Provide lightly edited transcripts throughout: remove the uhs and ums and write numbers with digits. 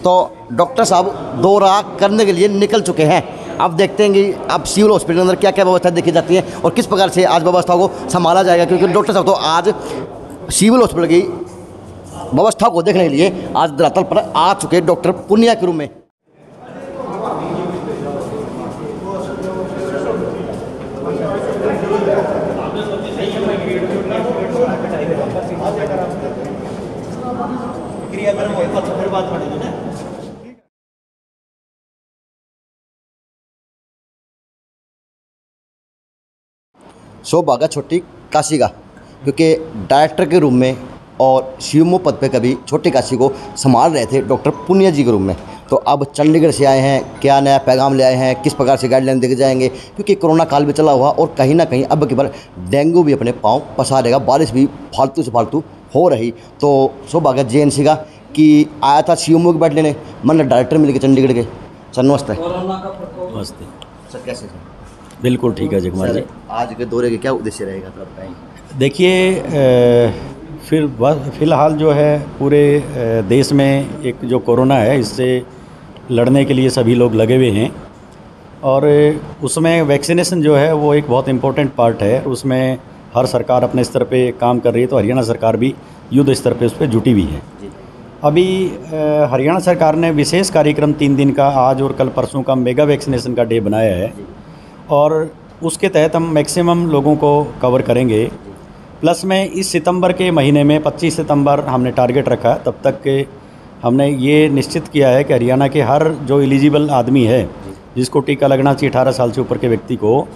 तो डॉक्टर साहब दौरा करने के लिए निकल चुके हैं। अब देखते हैं कि अब सिविल हॉस्पिटल के अंदर क्या क्या व्यवस्था देखी जाती है और किस प्रकार से आज व्यवस्था को संभाला जाएगा, क्योंकि डॉक्टर साहब तो आज सिविल हॉस्पिटल की व्यवस्था को देखने के लिए आज धरातल पर आ चुके डॉक्टर पुनिया के रूम में। सौभाग्य छोटी काशी का, क्योंकि डायरेक्टर के रूम में और सीएमओ पद पे कभी छोटी काशी को संभाल रहे थे डॉक्टर पुनिया जी के रूम में। तो अब चंडीगढ़ से आए हैं, क्या नया पैगाम ले आए हैं, किस प्रकार से गाइडलाइन देके जाएंगे, क्योंकि कोरोना काल भी चला हुआ और कहीं ना कहीं अब की बार डेंगू भी अपने पाँव पसारेगा, बारिश भी फालतू से फालतू हो रही। तो सौभाग्य जेएनसी का कि आया था सीएमओ की बैठ लेने, मतलब डायरेक्टर मिल गए चंडीगढ़ के। सर नमस्ते। नमस्ते सर, कैसे सर? बिल्कुल ठीक है जगमाल जी। आज के दौरे के क्या उद्देश्य रहेगा तो बताएं। देखिए फ़िलहाल जो है पूरे देश में एक जो कोरोना है इससे लड़ने के लिए सभी लोग लगे हुए हैं और उसमें वैक्सीनेशन जो है वो एक बहुत इम्पोर्टेंट पार्ट है। उसमें हर सरकार अपने स्तर पे काम कर रही है, तो हरियाणा सरकार भी युद्ध स्तर पे उस पर जुटी हुई है। अभी हरियाणा सरकार ने विशेष कार्यक्रम 3 दिन का आज और कल परसों का मेगा वैक्सीनेशन का डे बनाया है और उसके तहत हम मैक्सिमम लोगों को कवर करेंगे। प्लस में इस सितंबर के महीने में 25 सितंबर हमने टारगेट रखा है, तब तक के हमने ये निश्चित किया है कि हरियाणा के हर जो एलिजिबल आदमी है जिसको टीका लगना चाहिए 18 साल से ऊपर के व्यक्ति को,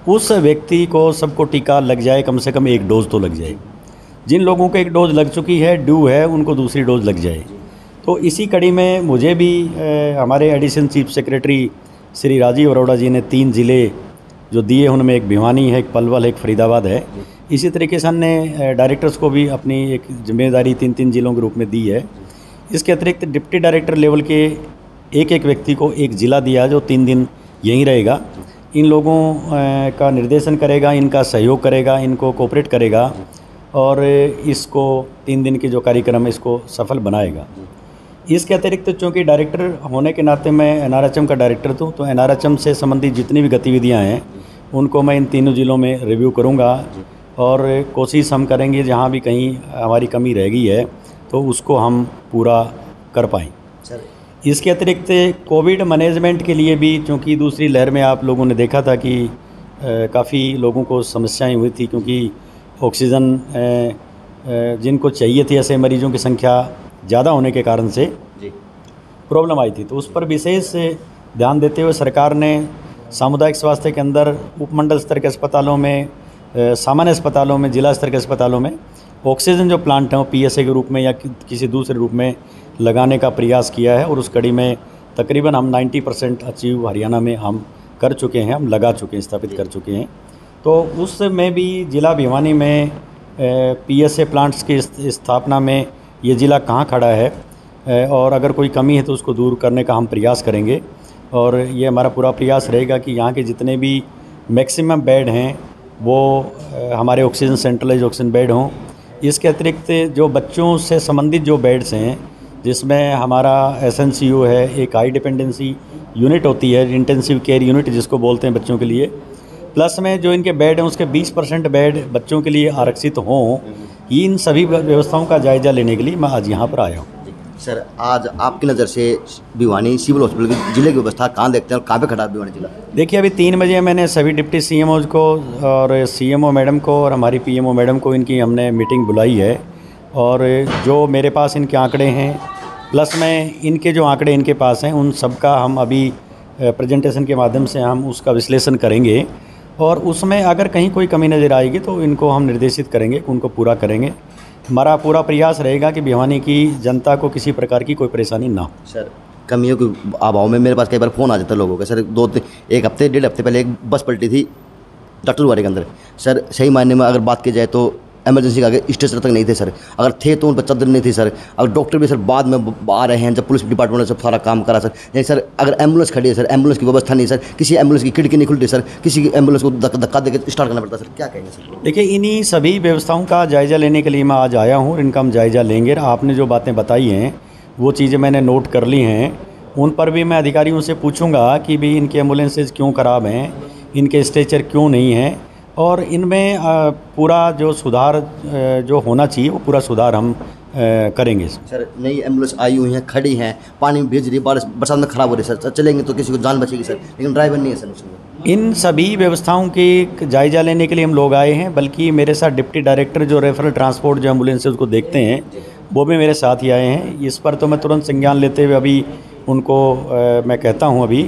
उस व्यक्ति को सबको टीका लग जाए, कम से कम 1 डोज तो लग जाए। जिन लोगों को 1 डोज लग चुकी है, ड्यू है, उनको दूसरी डोज लग जाए। तो इसी कड़ी में मुझे भी हमारे additional chief secretary Shri Rajiv Arora ji ने 3 ज़िले जो दिए, उनमें एक भिवानी है, एक पलवल है, एक फरीदाबाद है। इसी तरीके से हमने डायरेक्टर्स को भी अपनी एक जिम्मेदारी 3-3 ज़िलों के रूप में दी है। इसके अतिरिक्त डिप्टी डायरेक्टर लेवल के एक व्यक्ति को एक ज़िला दिया जो 3 दिन यहीं रहेगा। इन लोगों का निर्देशन करेगा, इनका सहयोग करेगा, इनको कोऑपरेट करेगा और इसको 3 दिन की जो कार्यक्रम है इसको सफल बनाएगा। इसके अतिरिक्त चूँकि डायरेक्टर होने के नाते मैं एनआरएचएम का डायरेक्टर हूँ, तो एनआरएचएम से संबंधित जितनी भी गतिविधियाँ हैं उनको मैं इन तीनों ज़िलों में रिव्यू करूँगा और कोशिश हम करेंगे जहाँ भी कहीं हमारी कमी रह गई है तो उसको हम पूरा कर पाएँ। इसके अतिरिक्त कोविड मैनेजमेंट के लिए भी, चूँकि दूसरी लहर में आप लोगों ने देखा था कि काफ़ी लोगों को समस्याएं हुई थी, क्योंकि ऑक्सीजन जिनको चाहिए थी ऐसे मरीजों की संख्या ज़्यादा होने के कारण से प्रॉब्लम आई थी। तो उस पर विशेष ध्यान देते हुए सरकार ने सामुदायिक स्वास्थ्य के अंदर उपमंडल स्तर के अस्पतालों में, सामान्य अस्पतालों में, जिला स्तर के अस्पतालों में ऑक्सीजन जो प्लांट हैं वो पीएसए के रूप में या किसी दूसरे रूप में लगाने का प्रयास किया है और उस कड़ी में तकरीबन हम 90% अचीव हरियाणा में हम कर चुके हैं, हम लगा चुके हैं, स्थापित कर चुके हैं। तो उसमें भी जिला भिवानी में पीएसए प्लांट्स की स्थापना में ये ज़िला कहाँ खड़ा है और अगर कोई कमी है तो उसको दूर करने का हम प्रयास करेंगे और ये हमारा पूरा प्रयास रहेगा कि यहाँ के जितने भी मैक्सिमम बेड हैं वो हमारे ऑक्सीजन सेंट्रलाइज ऑक्सीजन बेड हों। इसके अतिरिक्त जो बच्चों से संबंधित जो बेड्स हैं जिसमें हमारा एसएनसीयू है, एक हाई डिपेंडेंसी यूनिट होती है, इंटेंसिव केयर यूनिट जिसको बोलते हैं बच्चों के लिए, प्लस में जो इनके बेड हैं उसके 20% बेड बच्चों के लिए आरक्षित हों। इन सभी व्यवस्थाओं का जायज़ा लेने के लिए मैं आज यहाँ पर आया हूँ। सर, आज आपकी नज़र से भिवानी सिविल हॉस्पिटल की जिले की व्यवस्था कहाँ देखते हैं और कहाँ पे खड़ा है भिवानी जिला? देखिए, अभी 3 बजे मैंने सभी डिप्टी सीएमओज को और सीएमओ मैडम को और हमारी पीएमओ मैडम को इनकी हमने मीटिंग बुलाई है और जो मेरे पास इनके आंकड़े हैं प्लस में इनके जो आंकड़े इनके पास हैं उन सब का हम अभी प्रेजेंटेशन के माध्यम से हम उसका विश्लेषण करेंगे और उसमें अगर कहीं कोई कमी नज़र आएगी तो इनको हम निर्देशित करेंगे, उनको पूरा करेंगे। हमारा पूरा प्रयास रहेगा कि भिवानी की जनता को किसी प्रकार की कोई परेशानी ना हो। सर, कमियों के अभाव में मेरे पास कई बार फ़ोन आ जाता है लोगों का। सर, 1 हफ्ते 1.5 हफ्ते पहले एक बस पलटी थी डॉक्टर के अंदर। सर, सही मायने में अगर बात की जाए तो इमरजेंसी के आगे स्टेशन तक नहीं थे सर, अगर थे तो उन पर चादर नहीं थी सर। अगर डॉक्टर भी सर बाद में आ रहे हैं, जब पुलिस डिपार्टमेंट ने सब सारा काम करा सर। नहीं सर, अगर एम्बुलेंस खड़ी है सर, एम्बुलेंस की व्यवस्था नहीं सर, किसी एम्बुलेंस की खिड़की नहीं खुलती सर, किसी एम्बुलेंस को धक्का देकर स्टार्ट करना पड़ता सर, क्या कहेंगे सर? देखिए, इन्हीं सभी व्यवस्थाओं का जायज़ा लेने के लिए मैं आज आया हूँ, इनका हम जायज़ा लेंगे। आपने जो बातें बताई हैं वो चीज़ें मैंने नोट कर ली हैं। उन पर भी मैं अधिकारियों से पूछूंगा कि भी इनके एम्बुलेंसेज क्यों ख़राब हैं, इनके स्ट्रेचर क्यों नहीं हैं, और इनमें पूरा जो सुधार जो होना चाहिए वो पूरा सुधार हम करेंगे। सर नई एम्बुलेंस आई हुई हैं, खड़ी हैं, पानी में भीज रही, बारिश बरसात में ख़राब हो रही है सर, चलेंगे तो किसी को जान बचेगी सर, लेकिन ड्राइवर नहीं है सर उसमें। इन सभी व्यवस्थाओं की जायज़ा लेने के लिए हम लोग आए हैं, बल्कि मेरे साथ डिप्टी डायरेक्टर जो रेफरल ट्रांसपोर्ट जो एम्बुलेंस उसको देखते हैं वो भी मेरे साथ ही आए हैं। इस पर तो मैं तुरंत संज्ञान लेते हुए अभी उनको मैं कहता हूं अभी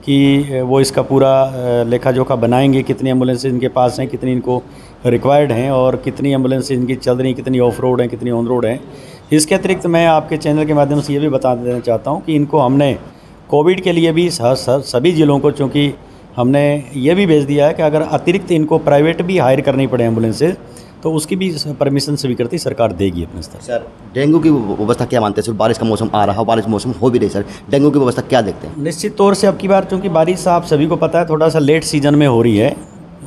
कि वो इसका पूरा लेखा जोखा बनाएंगे, कितनी एम्बुलेंस इनके पास हैं, कितनी इनको रिक्वायर्ड हैं और कितनी एम्बुलेंस इनकी चल रही, कितनी ऑफ रोड हैं, कितनी ऑन रोड हैं। इसके अतिरिक्त मैं आपके चैनल के माध्यम से ये भी बता देना चाहता हूँ कि इनको हमने कोविड के लिए भी सभी ज़िलों को, चूँकि हमने ये भी भेज दिया है कि अगर अतिरिक्त इनको प्राइवेट भी हायर करनी पड़े एम्बुलेंसेज तो उसकी भी परमिशन स्वीकृति सरकार देगी अपने स्तर। सर डेंगू की व्यवस्था क्या मानते हैं सर? बारिश का मौसम आ रहा है, बारिश मौसम हो भी रही सर, डेंगू की व्यवस्था क्या देखते हैं? निश्चित तौर से अब की बार चूँकि बारिश आप सभी को पता है थोड़ा सा लेट सीजन में हो रही है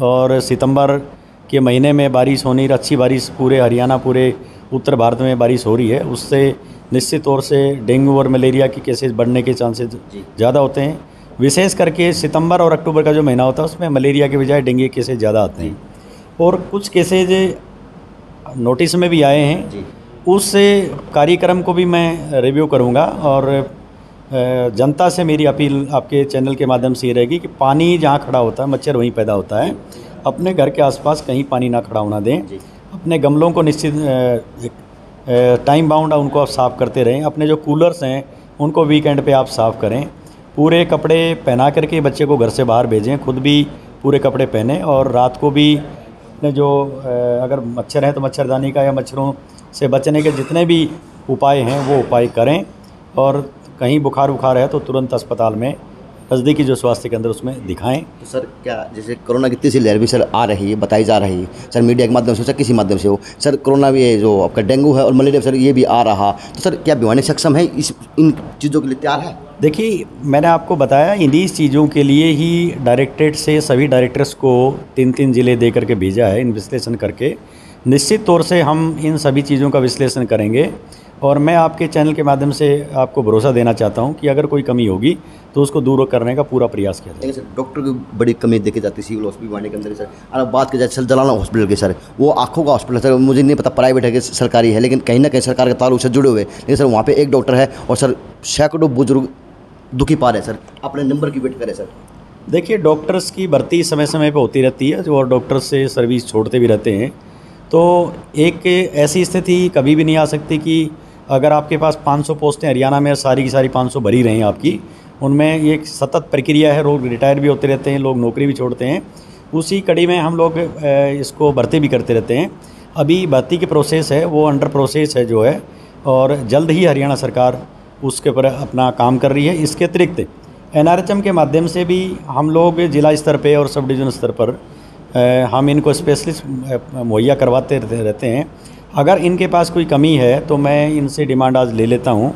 और सितंबर के महीने में बारिश होनी, अच्छी बारिश पूरे हरियाणा, पूरे उत्तर भारत में बारिश हो रही है, उससे निश्चित तौर से डेंगू और मलेरिया के केसेस बढ़ने के चांसेस ज़्यादा होते हैं। विशेष करके सितंबर और अक्टूबर का जो महीना होता है उसमें मलेरिया के बजाय डेंगू केसेस ज़्यादा आते हैं और कुछ केसेज नोटिस में भी आए हैं। उस कार्यक्रम को भी मैं रिव्यू करूंगा और जनता से मेरी अपील आपके चैनल के माध्यम से ये रहेगी कि पानी जहाँ खड़ा होता है मच्छर वहीं पैदा होता है, अपने घर के आसपास कहीं पानी ना खड़ा होना दें। अपने गमलों को निश्चित टाइम बाउंड उनको आप साफ़ करते रहें। अपने जो कूलर्स हैं उनको वीकेंड पे आप साफ़ करें। पूरे कपड़े पहना करके बच्चे को घर से बाहर भेजें, खुद भी पूरे कपड़े पहने और रात को भी अपने जो अगर मच्छर हैं तो मच्छरदानी का या मच्छरों से बचने के जितने भी उपाय हैं वो उपाय करें और कहीं बुखार है तो तुरंत अस्पताल में नज़दीकी जो स्वास्थ्य केंद्र उसमें दिखाएं। तो सर क्या जैसे कोरोना की तीसरी लहर भी सर आ रही है, बताई जा रही है सर मीडिया के माध्यम से, किसी माध्यम से हो सर, कोरोना भी जो आपका डेंगू है और मलेरिया सर ये भी आ रहा, तो सर क्या भिवानी सक्षम है इन चीज़ों के लिए तैयार है? देखिए मैंने आपको बताया इन्हीं चीज़ों के लिए ही डायरेक्टरेट से सभी डायरेक्टर्स को 3-3 ज़िले दे करके भेजा है, इन विश्लेषण करके। निश्चित तौर से हम इन सभी चीज़ों का विश्लेषण करेंगे और मैं आपके चैनल के माध्यम से आपको भरोसा देना चाहता हूं कि अगर कोई कमी होगी तो उसको दूर करने का पूरा प्रयास किया जाएगा। सर डॉक्टर की बड़ी कमी देखी जाती है सिविल हॉस्पिटल भिवानी के अंदर सर। और बात की जाए सर जलाना हॉस्पिटल की सर, वो आँखों का हॉस्पिटल सर, मुझे नहीं पता प्राइवेट है कि सरकारी है, लेकिन कहीं ना कहीं सरकार के ताल्लुक से जुड़े हुए, लेकिन सर वहाँ पर एक डॉक्टर है और सर सैकड़ों बुजुर्ग दुखी पा रहे हैं सर, अपने नंबर की वेट करें सर। देखिए डॉक्टर्स की भर्ती समय समय पर होती रहती है और डॉक्टर्स से सर्विस छोड़ते भी रहते हैं, तो एक ऐसी स्थिति कभी भी नहीं आ सकती कि अगर आपके पास 500 पोस्टें हरियाणा में सारी की सारी 500 भरी रहीं आपकी, उनमें ये एक सतत प्रक्रिया है, लोग रिटायर भी होते रहते हैं, लोग नौकरी भी छोड़ते हैं, उसी कड़ी में हम लोग इसको भर्ती भी करते रहते हैं। अभी भर्ती की प्रोसेस है वो अंडर प्रोसेस है जो है, और जल्द ही हरियाणा सरकार उसके पर अपना काम कर रही है। इसके अतिरिक्त NRHM के माध्यम से भी हम लोग जिला स्तर पर और सब डिवीज़न स्तर पर हम इनको स्पेशलिस्ट मुहैया करवाते रहते हैं। अगर इनके पास कोई कमी है तो मैं इनसे डिमांड आज ले लेता हूं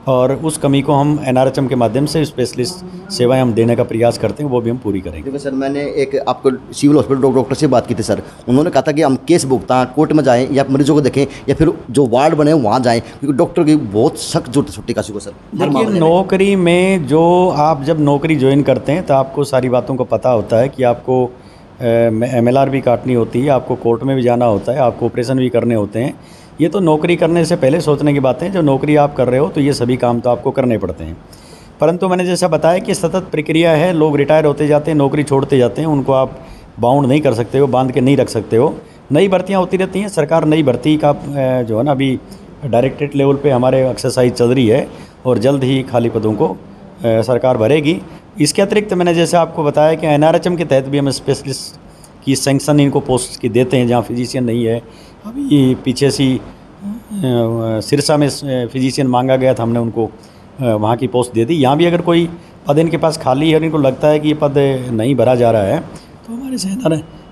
और उस कमी को हम NRHM के माध्यम से स्पेशलिस्ट सेवाएं हम देने का प्रयास करते हैं, वो भी हम पूरी करेंगे। देखिए सर मैंने एक आपको सिविल हॉस्पिटल डॉक्टर से बात की थी सर, उन्होंने कहा था कि हम केस भुगतान कोर्ट में जाएं या मरीजों को देखें या फिर जो वार्ड बने वहाँ जाएँ, क्योंकि डॉक्टर की बहुत सख्त जरूरत है छुट्टी काशी को सर। देखिए नौकरी में जो आप जब नौकरी ज्वाइन करते हैं तो आपको सारी बातों को पता होता है कि आपको MLR भी काटनी होती है, आपको कोर्ट में भी जाना होता है, आपको ऑपरेशन भी करने होते हैं। ये तो नौकरी करने से पहले सोचने की बातें हैं, जो नौकरी आप कर रहे हो तो ये सभी काम तो आपको करने पड़ते हैं। परंतु मैंने जैसा बताया कि सतत प्रक्रिया है, लोग रिटायर होते जाते हैं, नौकरी छोड़ते जाते हैं, उनको आप बाउंड नहीं कर सकते हो, बांध के नहीं रख सकते हो। नई भर्तियाँ होती रहती हैं, सरकार नई भर्ती का जो है ना अभी डायरेक्टरेट लेवल पर हमारे एक्सरसाइज चल रही है और जल्द ही खाली पदों को सरकार भरेगी। इसके अतिरिक्त मैंने जैसे आपको बताया कि NRHM के तहत भी हम स्पेशलिस्ट की सेंक्शन इनको पोस्ट की देते हैं जहाँ फिजिशियन नहीं है। अभी पीछे सी सिरसा में फिजिशियन मांगा गया था, हमने उनको वहाँ की पोस्ट दे दी। यहाँ भी अगर कोई पद इनके पास खाली है और इनको लगता है कि ये पद नहीं भरा जा रहा है तो हमारे से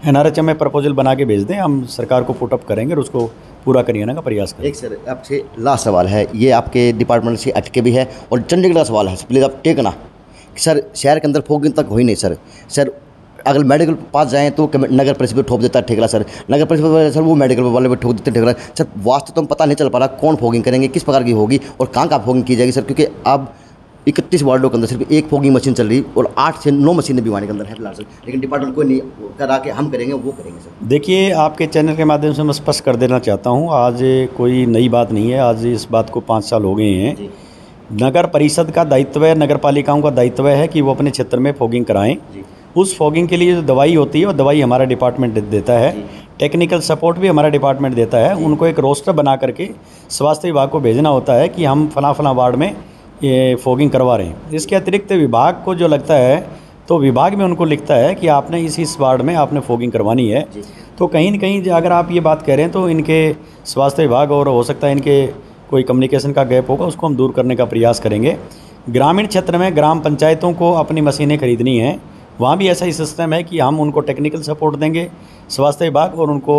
NRHM में प्रपोजल बना के भेज दें, हम सरकार को पुटअप करेंगे और उसको पूरा कराने का प्रयास करेंगे। एक सर आपसे लास्ट सवाल है, ये आपके डिपार्टमेंट से अटके भी है और चंडीगढ़ का सवाल है, प्लीज़ आप टेकना। सर शहर के अंदर फोगिंग तक हुई नहीं सर, अगर मेडिकल पास जाएँ तो नगर परिषद पे ठोक देता है ठेकेदार सर, नगर परिषद वाले सर वो मेडिकल वाले पे ठोक देते हैं ठेकेदार सर। वास्तव तो हम पता नहीं चल पा रहा कौन फॉगिंग करेंगे, किस प्रकार की होगी और कहाँ कहाँ फॉगिंग की जाएगी सर, क्योंकि अब 31 वार्डों के अंदर सिर्फ एक फॉगिंग मशीन चल रही और 8 से 9 मशीनें भिवानी के अंदर है फिलहाल सर, लेकिन डिपार्टमेंट कोई नहीं करा के हम करेंगे वो करेंगे सर। देखिए, आपके चैनल के माध्यम से मैं स्पष्ट कर देना चाहता हूँ, आज कोई नई बात नहीं है, आज इस बात को 5 साल हो गए हैं। जी नगर परिषद का दायित्व है, नगर पालिकाओं का दायित्व है कि वो अपने क्षेत्र में फॉगिंग कराएं। जी उस फॉगिंग के लिए जो दवाई होती है वो दवाई हमारा डिपार्टमेंट देता है, टेक्निकल सपोर्ट भी हमारा डिपार्टमेंट देता है। उनको एक रोस्टर बना करके स्वास्थ्य विभाग को भेजना होता है कि हम फलां वार्ड में ये फॉगिंग करवा रहे हैं। इसके अतिरिक्त विभाग को जो लगता है तो विभाग में उनको लिखता है कि आपने इस वार्ड में आपने फॉगिंग करवानी है। तो कहीं न कहीं अगर आप ये बात कह रहे हैं तो इनके स्वास्थ्य विभाग और हो सकता है इनके कोई कम्युनिकेशन का गैप होगा, उसको हम दूर करने का प्रयास करेंगे। ग्रामीण क्षेत्र में ग्राम पंचायतों को अपनी मशीनें खरीदनी हैं, वहाँ भी ऐसा ही सिस्टम है कि हम उनको टेक्निकल सपोर्ट देंगे स्वास्थ्य विभाग और उनको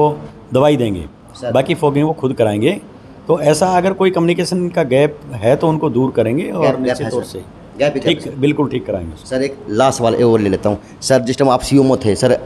दवाई देंगे, बाकी फॉगिंग वो खुद कराएंगे। तो ऐसा अगर कोई कम्युनिकेशन का गैप है तो उनको दूर करेंगे और निश्चित तौर से ठीक बिल्कुल ठीक कराएंगे। सर एक लास्ट सवाल और ले लेता हूँ सर, जिस टाइम आप सीएमओ थे सर,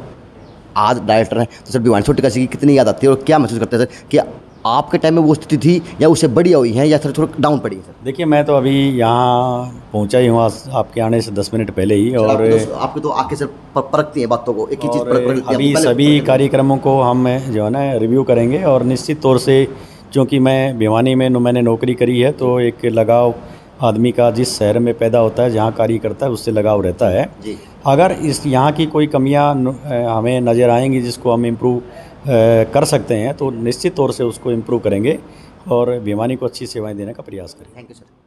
आज डायरेक्टर हैं, तो सर भिवानी छोटी काशी की कितनी याद आती है और क्या महसूस करते हैं सर कि आपके टाइम में वो स्थिति थी या उससे बढ़िया हुई है या सर थोड़ा डाउन पड़ी है सर? देखिए, मैं तो अभी यहाँ पहुँचा ही हूँ आपके आने से 10 मिनट पहले ही, और आपके तो आके सर परखती हैं बातों को, एक ही चीज़ परखती हैं। अभी सभी कार्यक्रमों को हम जो है ना रिव्यू करेंगे और निश्चित तौर से, क्योंकि मैं भिवानी में मैंने नौकरी करी है तो एक लगाव आदमी का जिस शहर में पैदा होता है, जहाँ कार्य करता है, उससे लगाव रहता है जी। अगर इस यहाँ की कोई कमियाँ हमें नज़र आएंगी जिसको हम इम्प्रूव कर सकते हैं तो निश्चित तौर से उसको इम्प्रूव करेंगे और भिवानी को अच्छी सेवाएं देने का प्रयास करेंगे। Thank you sir.